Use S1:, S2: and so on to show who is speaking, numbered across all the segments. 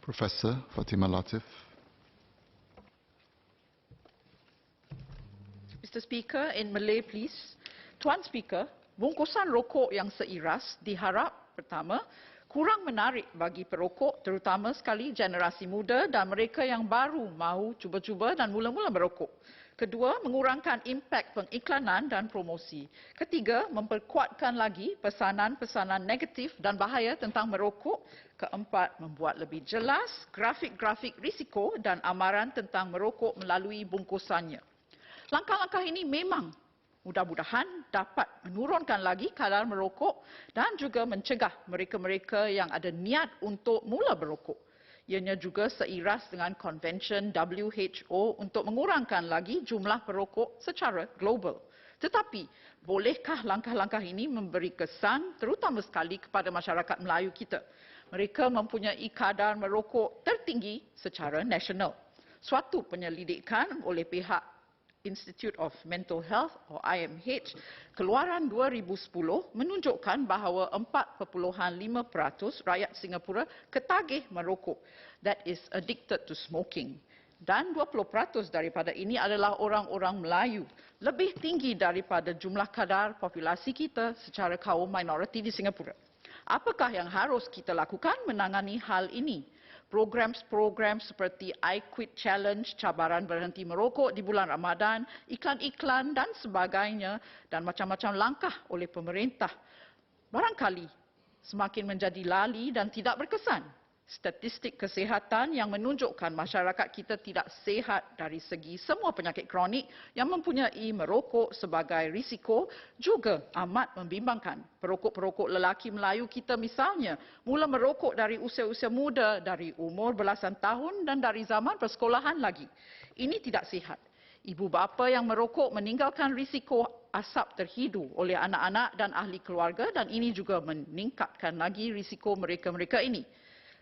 S1: Professor Fatimah Lateef.
S2: Mr. Speaker, in Malay please. Tuan Speaker, bungkusan rokok yang seiras diharap pertama, kurang menarik bagi perokok terutama sekali generasi muda dan mereka yang baru mahu cuba-cuba dan mula-mula merokok. Kedua, mengurangkan impak pengiklanan dan promosi. Ketiga, memperkuatkan lagi pesanan-pesanan negatif dan bahaya tentang merokok. Keempat, membuat lebih jelas grafik-grafik risiko dan amaran tentang merokok melalui bungkusannya. Langkah-langkah ini memang mudah-mudahan dapat menurunkan lagi kadar merokok dan juga mencegah mereka-mereka yang ada niat untuk mula berokok. Ianya juga seiras dengan Convention WHO untuk mengurangkan lagi jumlah perokok secara global. Tetapi, bolehkah langkah-langkah ini memberi kesan terutama sekali kepada masyarakat Melayu kita? Mereka mempunyai kadar merokok tertinggi secara nasional. Suatu penyelidikan oleh pihak Institute of Mental Health atau IMH keluaran 2010 menunjukkan bahawa 4.5% rakyat Singapura ketagih merokok, that is addicted to smoking, dan 20% daripada ini adalah orang-orang Melayu, lebih tinggi daripada jumlah kadar populasi kita secara kaum minoriti di Singapura. Apakah yang harus kita lakukan menangani hal ini? Program-program seperti I Quit Challenge, cabaran berhenti merokok di bulan Ramadan, iklan-iklan dan sebagainya dan macam-macam langkah oleh pemerintah barangkali semakin menjadi lali dan tidak berkesan. Statistik kesihatan yang menunjukkan masyarakat kita tidak sihat dari segi semua penyakit kronik yang mempunyai merokok sebagai risiko juga amat membimbangkan. Perokok-perokok lelaki Melayu kita misalnya mula merokok dari usia-usia muda, dari umur belasan tahun dan dari zaman persekolahan lagi. Ini tidak sihat. Ibu bapa yang merokok meninggalkan risiko asap terhidu oleh anak-anak dan ahli keluarga dan ini juga meningkatkan lagi risiko mereka-mereka ini.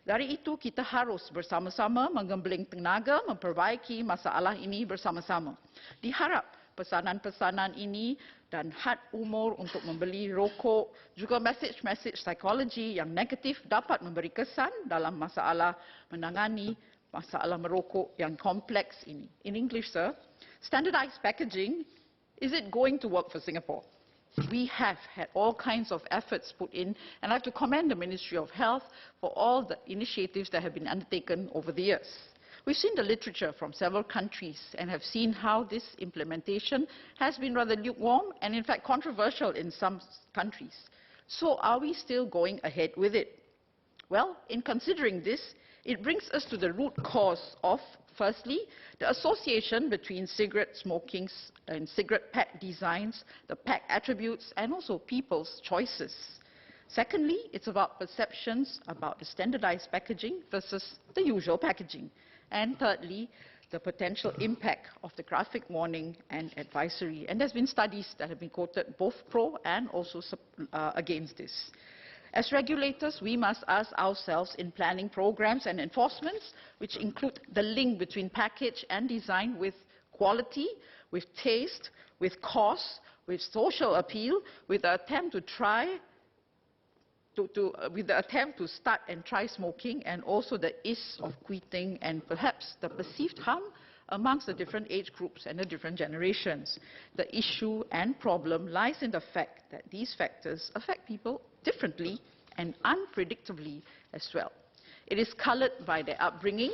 S2: Dari itu, kita harus bersama-sama menggembling tenaga memperbaiki masalah ini bersama-sama. Diharap pesanan-pesanan ini dan had umur untuk membeli rokok, juga mesej-mesej psikologi yang negatif dapat memberi kesan dalam masalah menangani masalah merokok yang kompleks ini. In English, sir, standardized packaging, is it going to work for Singapore? We have had all kinds of efforts put in, and I have to commend the Ministry of Health for all the initiatives that have been undertaken over the years. We've seen the literature from several countries and have seen how this implementation has been rather lukewarm and in fact controversial in some countries. So are we still going ahead with it? Well, in considering this, it brings us to the root cause of, firstly, the association between cigarette smoking and cigarette pack designs, the pack attributes, and also people's choices. Secondly, it's about perceptions about the standardized packaging versus the usual packaging. And thirdly, the potential impact of the graphic warning and advisory. And there's been studies that have been quoted both pro and also against this. As regulators, we must ask ourselves in planning programs and enforcements, which include the link between package and design with quality, with taste, with cost, with social appeal, with the attempt to start and try smoking, and also the ease of quitting and perhaps the perceived harm amongst the different age groups and the different generations. The issue and problem lies in the fact that these factors affect people differently and unpredictably as well. It is coloured by their upbringing,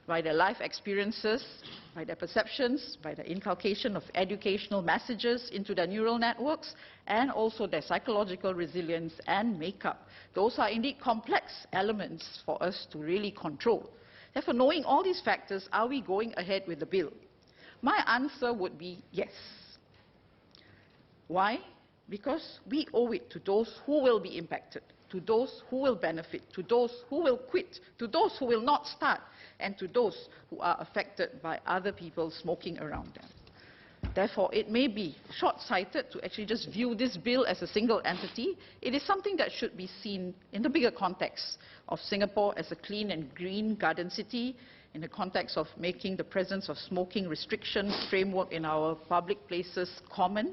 S2: by their life experiences, by their perceptions, by the inculcation of educational messages into their neural networks, and also their psychological resilience and makeup. Those are indeed complex elements for us to really control. Therefore, knowing all these factors, are we going ahead with the bill? My answer would be yes. Why? Because we owe it to those who will be impacted, to those who will benefit, to those who will quit, to those who will not start, and to those who are affected by other people smoking around them. Therefore, it may be short-sighted to actually just view this bill as a single entity. It is something that should be seen in the bigger context of Singapore as a clean and green garden city, in the context of making the presence of smoking restrictions framework in our public places common,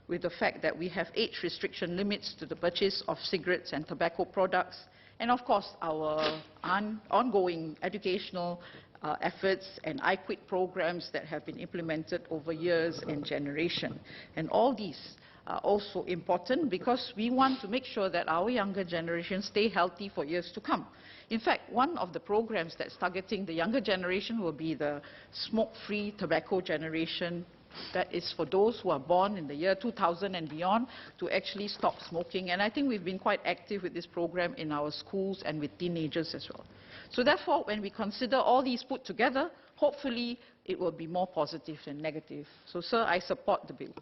S2: with the fact that we have age restriction limits to the purchase of cigarettes and tobacco products, And of course, our ongoing educational efforts and I Quit programs that have been implemented over years and generation. And all these are also important because we want to make sure that our younger generation stay healthy for years to come. In fact, one of the programs that's targeting the younger generation will be the smoke-free tobacco generation. That is for those who are born in the year 2000 and beyond to actually stop smoking. And I think we've been quite active with this program in our schools and with teenagers as well. So therefore, when we consider all these put together, hopefully it will be more positive than negative. So, sir, I support the bill.